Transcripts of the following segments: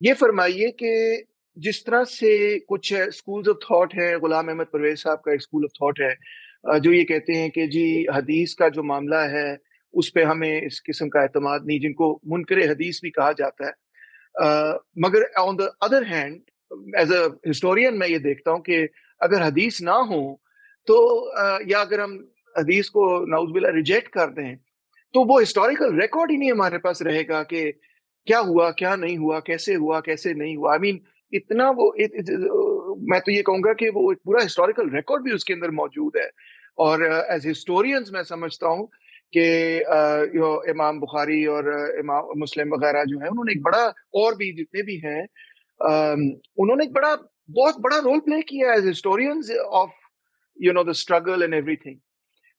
یہ فرمائیے کہ جس طرح سے کچھ اسکولز آف تھاٹ ہیں، غلام احمد پرویز صاحب کا ایک اسکول آف تھاٹ ہے جو یہ کہتے ہیں کہ جی حدیث کا جو معاملہ ہے اس پہ ہمیں اس قسم کا اعتماد نہیں، جن کو منکر حدیث بھی کہا جاتا ہے۔ مگر on the other hand as a historian میں یہ دیکھتا ہوں کہ اگر حدیث نہ ہو تو یا اگر ہم حدیث کو نعوذ باللہ ریجیکٹ کر دیں تو وہ ہسٹوریکل ریکارڈ ہی نہیں ہمارے پاس رہے گا کہ کیا ہوا، کیا نہیں ہوا، کیسے نہیں ہوا۔ آئی مین اتنا وہ میں تو یہ کہوں گا کہ وہ ایک پورا ہسٹوریکل ریکارڈ بھی اس کے اندر موجود ہے، اور ایز ہسٹورینز میں سمجھتا ہوں کہ امام بخاری اور امام مسلم وغیرہ جو ہیں انہوں نے ایک بڑا، اور بھی جتنے بھی ہیں انہوں نے ایک بہت بڑا رول پلے کیا as historians of the struggle and every thing.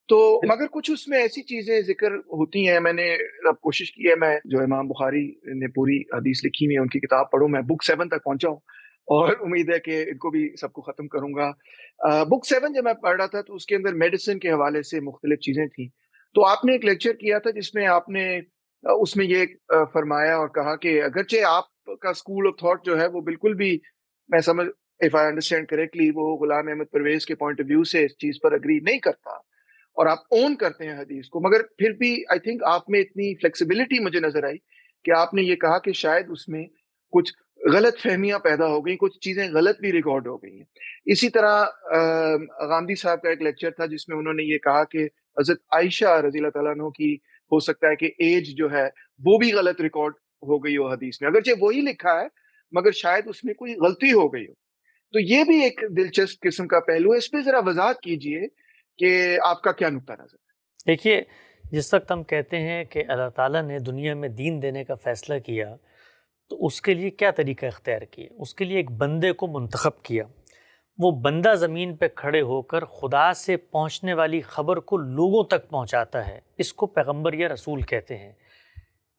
تو مگر کچھ اس میں ایسی چیزیں ذکر ہوتی ہیں، میں نے اب کوشش کی ہے میں جو امام بخاری نے پوری حدیث لکھی ہوئی ہے ان کی کتاب پڑھوں، میں بک 7 تک پہنچا ہوں اور امید ہے کہ ان کو بھی سب کو ختم کروں گا۔ بک 7 جب میں پڑھ رہا تھا تو اس کے اندر میڈیسن کے حوالے سے مختلف چیزیں تھیں، تو آپ نے ایک لیکچر کیا تھا جس میں آپ نے اس میں یہ فرمایا اور کہا کہ اگرچہ آپ کا اسکول آف تھاٹ جو ہے وہ بالکل بھی، میں سمجھ اف آئی انڈرسٹینڈ کریکٹلی، وہ غلام احمد پرویز کے پوائنٹ آف ویو سے اس چیز پر اگری نہیں کرتا اور آپ اون کرتے ہیں حدیث کو، مگر پھر بھی آئی تھنک آپ میں اتنی فلیکسیبلٹی مجھے نظر آئی کہ آپ نے یہ کہا کہ شاید اس میں کچھ غلط فہمیاں پیدا ہو گئی، کچھ چیزیں غلط بھی ریکارڈ ہو گئی ہیں۔ اسی طرح غامدی صاحب کا ایک لیکچر تھا جس میں انہوں نے یہ کہا کہ حضرت عائشہ رضی اللہ تعالیٰ عنہ کی ہو سکتا ہے کہ ایج جو ہے وہ بھی غلط ریکارڈ ہو گئی ہو حدیث میں، اگرچہ وہی لکھا ہے مگر شاید اس میں کوئی غلطی ہو گئی ہو۔ تو یہ بھی ایک دلچسپ قسم کا پہلو ہے، اس پہ ذرا وضاحت کیجئے کہ آپ کا کیا نقطہ نظر ہے؟ دیکھیے، جس وقت ہم کہتے ہیں کہ اللہ تعالیٰ نے دنیا میں دین دینے کا فیصلہ کیا تو اس کے لیے کیا طریقہ اختیار کیا؟ اس کے لیے ایک بندے کو منتخب کیا، وہ بندہ زمین پہ کھڑے ہو کر خدا سے پہنچنے والی خبر کو لوگوں تک پہنچاتا ہے، اس کو پیغمبر یا رسول کہتے ہیں۔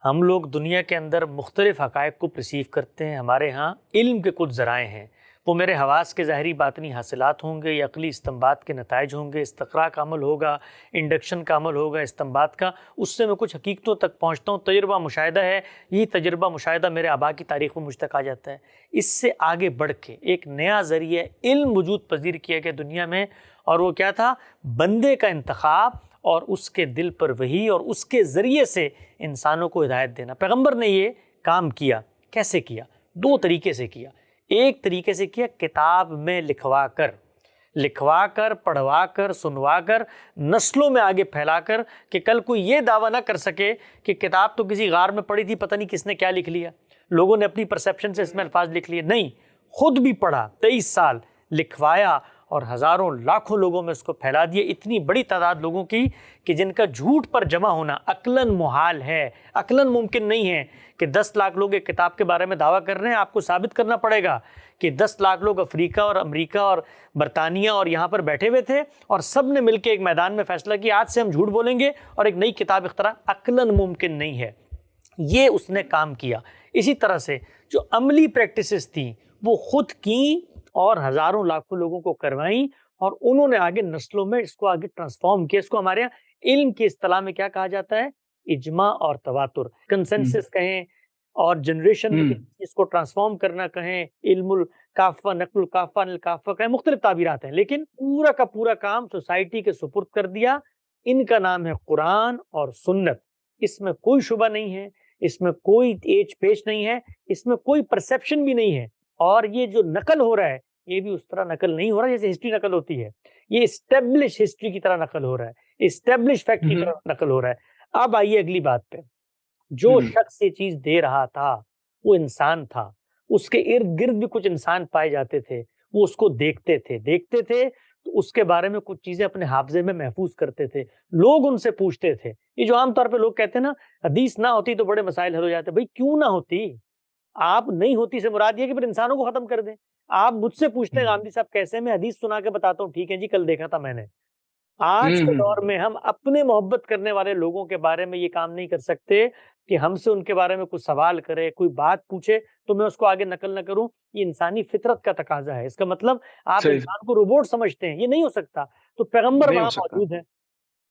ہم لوگ دنیا کے اندر مختلف حقائق کو پرسیو کرتے ہیں، ہمارے ہاں علم کے کچھ ذرائع ہیں، وہ میرے حواس کے ظاہری باطنی حاصلات ہوں گے یا عقلی استنباط کے نتائج ہوں گے، استقراء کا عمل ہوگا، انڈکشن کا عمل ہوگا، استنباط کا، اس سے میں کچھ حقیقتوں تک پہنچتا ہوں۔ تجربہ مشاہدہ ہے، یہ تجربہ مشاہدہ میرے آبا کی تاریخ میں مجھ تک آ جاتا ہے۔ اس سے آگے بڑھ کے ایک نیا ذریعہ علم وجود پذیر کیا گیا دنیا میں، اور وہ کیا تھا؟ بندے کا انتخاب اور اس کے دل پر وحی اور اس کے ذریعے سے انسانوں کو ہدایت دینا۔ پیغمبر نے یہ کام کیا، کیسے کیا؟ دو طریقے سے کیا۔ ایک طریقے سے کیا کتاب میں لکھوا کر پڑھوا کر سنوا کر نسلوں میں آگے پھیلا کر، کہ کل کوئی یہ دعویٰ نہ کر سکے کہ کتاب تو کسی غار میں پڑھی تھی، پتہ نہیں کس نے کیا لکھ لیا، لوگوں نے اپنی پرسیپشن سے اس میں الفاظ لکھ لیے۔ نہیں، خود بھی پڑھا، 23 سال لکھوایا اور ہزاروں لاکھوں لوگوں میں اس کو پھیلا دیا، اتنی بڑی تعداد لوگوں کی کہ جن کا جھوٹ پر جمع ہونا عقلاً محال ہے، عقلاً ممکن نہیں ہے کہ 10 لاکھ لوگ ایک کتاب کے بارے میں دعویٰ کر رہے ہیں۔ آپ کو ثابت کرنا پڑے گا کہ 10 لاکھ لوگ افریقہ اور امریکہ اور برطانیہ اور یہاں پر بیٹھے ہوئے تھے اور سب نے مل کے ایک میدان میں فیصلہ کیا آج سے ہم جھوٹ بولیں گے اور ایک نئی کتاب اختراع، عقلاً ممکن نہیں ہے۔ یہ اس نے کام کیا۔ اسی طرح سے جو عملی پریکٹسز تھیں وہ خود کیں اور ہزاروں لاکھوں لوگوں کو کروائیں، اور انہوں نے آگے نسلوں میں اس کو آگے ٹرانسفارم کیا۔ اس کو ہمارے یہاں علم کی اصطلاح میں کیا کہا جاتا ہے؟ اجماع اور تواتر، کنسنسس کہیں، اور جنریشن میں اس کو ٹرانسفارم کرنا کہیں، علم الکافہ، نقل الکافہ، الکافہ کہیں، مختلف تعبیرات ہیں، لیکن پورا کا پورا کام سوسائٹی کے سپرد کر دیا۔ ان کا نام ہے قرآن اور سنت۔ اس میں کوئی شبہ نہیں ہے، اس میں کوئی ایچ پیچ نہیں ہے، اس میں کوئی پرسیپشن بھی نہیں ہے، اور یہ جو نقل ہو رہا ہے یہ بھی اس طرح نقل نہیں ہو رہا جیسے ہسٹری نقل ہوتی ہے، یہ اسٹیبلش ہسٹری کی طرح نقل ہو رہا ہے، اسٹیبلش فیکٹ کی طرح نقل ہو رہا ہے۔ اب آئیے اگلی بات پہ، جو شخص یہ چیز دے رہا تھا وہ انسان تھا، اس کے ارد گرد بھی کچھ انسان پائے جاتے تھے، وہ اس کو دیکھتے تھے تو اس کے بارے میں کچھ چیزیں اپنے حافظے میں محفوظ کرتے تھے، لوگ ان سے پوچھتے تھے۔ یہ جو عام طور پہ لوگ کہتے ہیں نا حدیث نہ ہوتی تو بڑے مسائل حل ہو جاتے، بھائی کیوں نہ ہوتی؟ آپ نہیں ہوتی سے مراد یہ کہ پھر انسانوں کو ختم کر دیں۔ آپ مجھ سے پوچھتے ہیں غامدی صاحب کیسے، میں حدیث سنا کے بتاتا ہوں، ٹھیک ہے جی کل دیکھا تھا میں نے۔ آج کے دور میں ہم اپنے محبت کرنے والے لوگوں کے بارے میں یہ کام نہیں کر سکتے کہ ہم سے ان کے بارے میں کچھ سوال کرے، کوئی بات پوچھے تو میں اس کو آگے نقل نہ کروں۔ یہ انسانی فطرت کا تقاضا ہے۔ اس کا مطلب آپ انسان کو روبوٹ سمجھتے ہیں، یہ نہیں ہو سکتا۔ تو پیغمبر وہاں موجود ہے،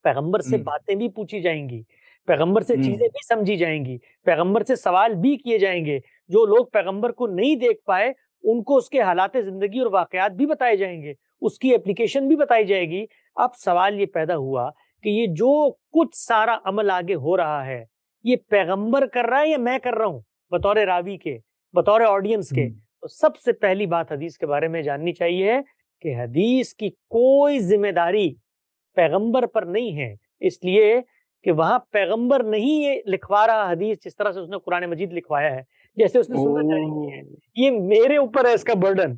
پیغمبر سے باتیں بھی پوچھی جائیں گی، پیغمبر سے چیزیں بھی سمجھی جائیں گی، پیغمبر سے سوال بھی کیے جائیں گے، جو لوگ پیغمبر کو نہیں دیکھ پائے ان کو اس کے حالات زندگی اور واقعات بھی بتائے جائیں گے، اس کی اپلیکیشن بھی بتائی جائے گی۔ اب سوال یہ پیدا ہوا کہ یہ جو کچھ سارا عمل آگے ہو رہا ہے یہ پیغمبر کر رہا ہے یا میں کر رہا ہوں بطور راوی کے، بطور آڈینس کے؟ تو سب سے پہلی بات حدیث کے بارے میں جاننی چاہیے کہ حدیث کی کوئی ذمہ داری پیغمبر پر نہیں ہے، اس لیے کہ وہاں پیغمبر نہیں یہ لکھوا رہا حدیث جس طرح سے اس نے قرآن مجید لکھوایا ہے، جیسے اس نے سنت جاری کی ہے، یہ میرے اوپر ہے اس کا برڈن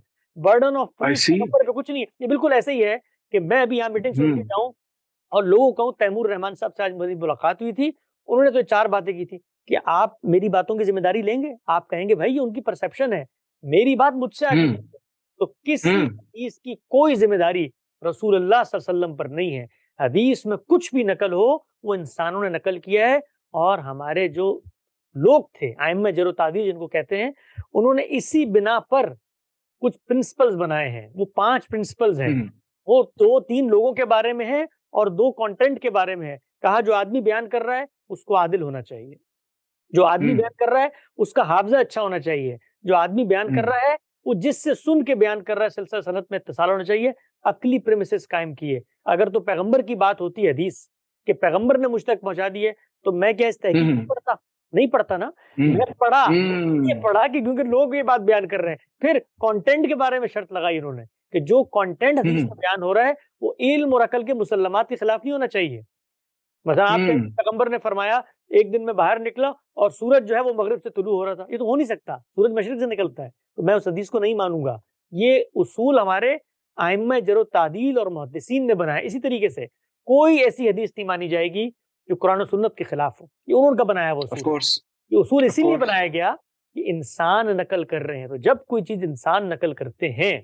آف پروف پیغمبر پہ کچھ نہیں ہے۔ یہ بالکل ایسے ہی ہے کہ میں ابھی یہاں میٹنگ سن کے جاؤں اور لوگوں کو کہوں تیمور رحمان صاحب سے آج میری ملاقات ہوئی تھی، انہوں نے تو 4 باتیں کی تھی کہ آپ میری باتوں کی ذمہ داری لیں گے؟ آپ کہیں گے بھائی یہ ان کی پرسپشن ہے، میری بات مجھ سے آگے ہے۔ تو کسی حدیث کی کوئی ذمہ داری رسول اللہ صلی اللہ علیہ وسلم پر نہیں ہے۔ حدیث میں کچھ بھی نقل ہو وہ انسانوں نے نقل کیا ہے، اور ہمارے جو لوگ تھے ائمہ جرح و تعدیل جن کو کہتے ہیں، انہوں نے اسی بنا پر کچھ پرنسپلز بنائے ہیں۔ وہ 5 پرنسپلز ہیں، وہ 2-3 لوگوں کے بارے میں ہے اور 2 کانٹینٹ کے بارے میں ہے۔ کہا جو آدمی بیان کر رہا ہے اس کو عادل ہونا چاہیے، جو آدمی بیان کر رہا ہے اس کا حافظہ اچھا ہونا چاہیے، جو آدمی بیان کر رہا ہے وہ جس سے سن کے بیان کر رہا ہے سلسلہ سند میں اتصال ہونا چاہیے، عقلی پریمیسز قائم کیے۔ اگر تو پیغمبر کی بات ہوتی ہے حدیث کہ پیغمبر نے مجھ تک پہنچا دی ہے تو میں کیا اس تحقیق نہیں پڑھتا نا، میں پڑھا یہ پڑھا کہ کیونکہ لوگ یہ بات بیان کر رہے ہیں۔ پھر کانٹینٹ کے بارے میں شرط لگائی انہوں نے کہ جو کانٹینٹ حدیث میں بیان ہو رہا ہے وہ علم اور عقل کے مسلمات کے خلاف نہیں ہونا چاہیے۔ مثلا آپ کے پیغمبر نے فرمایا ایک دن میں باہر نکلا اور سورج جو ہے وہ مغرب سے طلوع ہو رہا تھا، یہ تو ہو نہیں سکتا، سورج مشرق سے نکلتا ہے، تو میں اس حدیث کو نہیں مانوں گا۔ یہ اصول ہمارے ائمہ جرح و تعدیل اور محدثین نے بنایا۔ اسی طریقے سے کوئی ایسی حدیث نہیں مانی جائے گی جو قرآن و سنت کے خلاف ہو، یہ انہوں کا بنایا وہ اصول۔ یہ اصول اسی لیے بنایا گیا کہ انسان نقل کر رہے ہیں، تو جب کوئی چیز انسان نقل کرتے ہیں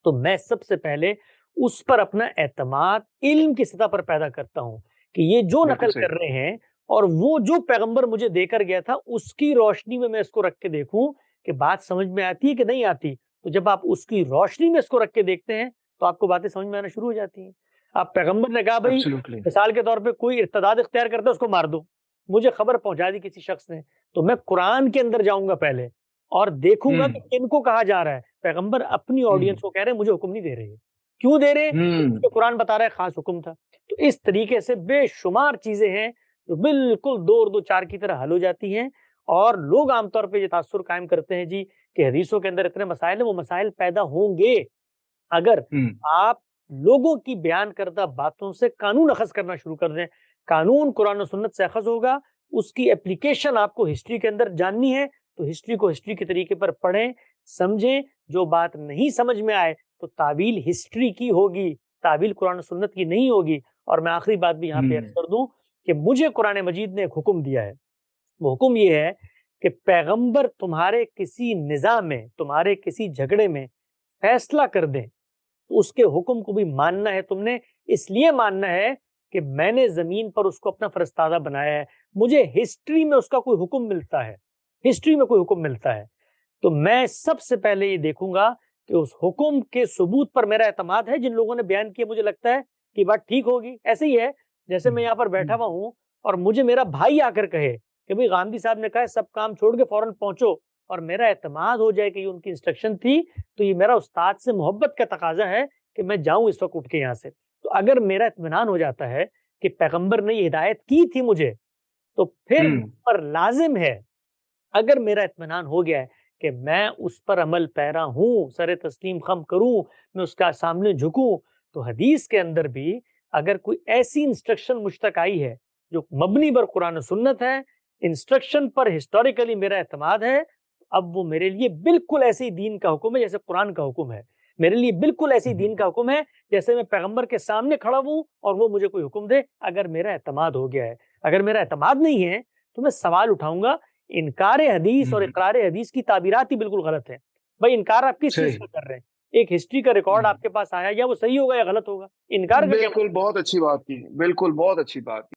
تو میں سب سے پہلے اس پر اپنا اعتماد علم کی سطح پر پیدا کرتا ہوں کہ یہ جو نقل کر رہے ہیں اور وہ جو پیغمبر مجھے دے کر گیا تھا اس کی روشنی میں اس کو رکھ کے دیکھوں کہ بات سمجھ میں آتی ہے کہ نہیں آتی۔ تو جب آپ اس کی روشنی میں اس کو رکھ کے دیکھتے ہیں تو آپ کو باتیں سمجھ میں آنا شروع ہو جاتی ہیں۔ آپ پیغمبر نے کہا بھائی مثال کے طور پہ کوئی ارتداد اختیار کرتا ہے اس کو مار دو، مجھے خبر پہنچا دی کسی شخص نے، تو میں قرآن کے اندر جاؤں گا پہلے اور دیکھوں گا کہ کن کو کہا جا رہا ہے۔ پیغمبر اپنی آڈینس کو کہہ رہے ہیں مجھے حکم نہیں دے رہے، کیوں دے رہے ہیں؟ قرآن بتا رہا ہے خاص حکم تھا۔ تو اس طریقے سے بے شمار چیزیں ہیں جو بالکل 2 اور 2 4 کی طرح حل ہو جاتی ہیں، اور لوگ عام طور پہ یہ تاثر قائم کرتے ہیں جی کہ حدیثوں کے اندر اتنے مسائل ہیں، وہ مسائل پیدا ہوں گے اگر آپ لوگوں کی بیان کردہ باتوں سے قانون اخذ کرنا شروع کر دیں۔ قانون قرآن و سنت سے اخذ ہوگا، اس کی اپلیکیشن آپ کو ہسٹری کے اندر جاننی ہے تو ہسٹری کو ہسٹری کے طریقے پر پڑھیں، سمجھیں۔ جو بات نہیں سمجھ میں آئے تو تعویل ہسٹری کی ہوگی، تعویل قرآن و سنت کی نہیں ہوگی۔ اور میں آخری بات بھی یہاں پہ عرض کر دوں کہ مجھے قرآن مجید نے ایک حکم دیا ہے، وہ حکم یہ ہے کہ پیغمبر تمہارے کسی نظام میں، تمہارے کسی جھگڑے میں فیصلہ کر دیں تو اس کے حکم کو بھی ماننا ہے۔ تم نے اس لیے ماننا ہے کہ میں نے زمین پر اس کو اپنا فرستادہ بنایا ہے، مجھے ہسٹری میں اس کا کوئی حکم ملتا ہے، ہسٹری میں کوئی حکم ملتا ہے تو میں سب سے پہلے یہ دیکھوں گا کہ اس حکم کے ثبوت پر میرا اعتماد ہے۔ جن لوگوں نے بیان کیا مجھے لگتا ہے کہ بات ٹھیک ہوگی، ایسے ہی ہے جیسے میں یہاں پر بیٹھا ہوا ہوں اور مجھے میرا بھائی آ کر کہے کہ بھئی گاندھی صاحب نے کہا سب کام چھوڑ کے فوراً پہنچو، اور میرا اعتماد ہو جائے کہ یہ ان کی انسٹرکشن تھی، تو یہ میرا استاد سے محبت کا تقاضا ہے کہ میں جاؤں اس وقت اٹھ کے یہاں سے۔ تو اگر میرا اطمینان ہو جاتا ہے کہ پیغمبر نے یہ ہدایت کی تھی مجھے، تو پھر پر لازم ہے، اگر میرا اطمینان ہو گیا ہے کہ میں اس پر عمل پیرا ہوں، سر تسلیم خم کروں، میں اس کا سامنے جھکوں، تو حدیث کے اندر بھی اگر کوئی ایسی انسٹرکشن مجھ تک آئی ہے جو مبنی بر قرآن و سنت ہے، انسٹرکشن پر ہسٹوریکلی میرا اعتماد ہے، اب وہ میرے لیے بالکل ایسے ہی دین کا حکم ہے جیسے قرآن کا حکم ہے، میرے لیے بالکل ایسی دین کا حکم ہے جیسے میں پیغمبر کے سامنے کھڑا ہوں اور وہ مجھے کوئی حکم دے، اگر میرا اعتماد ہو گیا ہے۔ اگر میرا اعتماد نہیں ہے تو میں سوال اٹھاؤں گا۔ انکار حدیث اور اقرار حدیث کی تعبیرات ہی بالکل غلط ہے۔ بھائی انکار آپ کس چیز کا کر رہے ہیں؟ ایک ہسٹری کا ریکارڈ آپ کے پاس آیا، یا وہ صحیح ہوگا یا غلط ہوگا، انکار کا بالکل بہت اچھی بات کی، بالکل بہت اچھی بات کی۔